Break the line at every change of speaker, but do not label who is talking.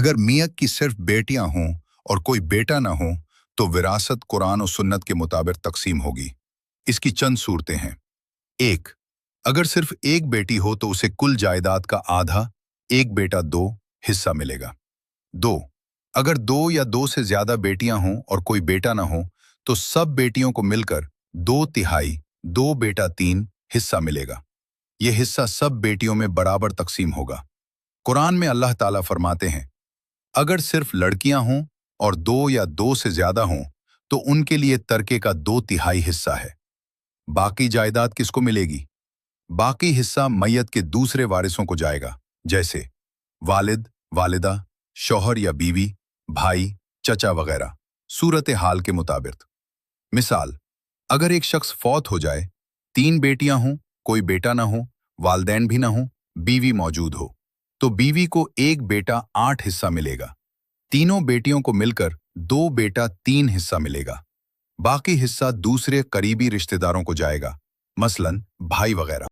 अगर मियाँ की सिर्फ बेटियां हों और कोई बेटा ना हो तो विरासत कुरान और सुन्नत के मुताबिक तकसीम होगी। इसकी चंद सूरतें हैं। एक, अगर सिर्फ एक बेटी हो तो उसे कुल जायदाद का आधा, एक बेटा दो हिस्सा मिलेगा। दो, अगर दो या दो से ज्यादा बेटियां हों और कोई बेटा ना हो तो सब बेटियों को मिलकर दो तिहाई, दो बेटा तीन हिस्सा मिलेगा। यह हिस्सा सब बेटियों में बराबर तकसीम होगा। कुरान में अल्लाह ताला फरमाते हैं, अगर सिर्फ लड़कियां हों और दो या दो से ज्यादा हों तो उनके लिए तरके का दो तिहाई हिस्सा है। बाकी जायदाद किसको मिलेगी? बाकी हिस्सा मैयत के दूसरे वारिसों को जाएगा, जैसे वालिद, वालिदा, शौहर या बीवी, भाई, चचा वगैरह, सूरत हाल के मुताबिक। मिसाल, अगर एक शख्स फौत हो जाए, तीन बेटियां हों, कोई बेटा ना हो, वालदैन भी ना हो, बीवी मौजूद हो, तो बीवी को एक बेटा आठ हिस्सा मिलेगा। तीनों बेटियों को मिलकर दो बेटा तीन हिस्सा मिलेगा। बाकी हिस्सा दूसरे करीबी रिश्तेदारों को जाएगा, मसलन भाई वगैरह।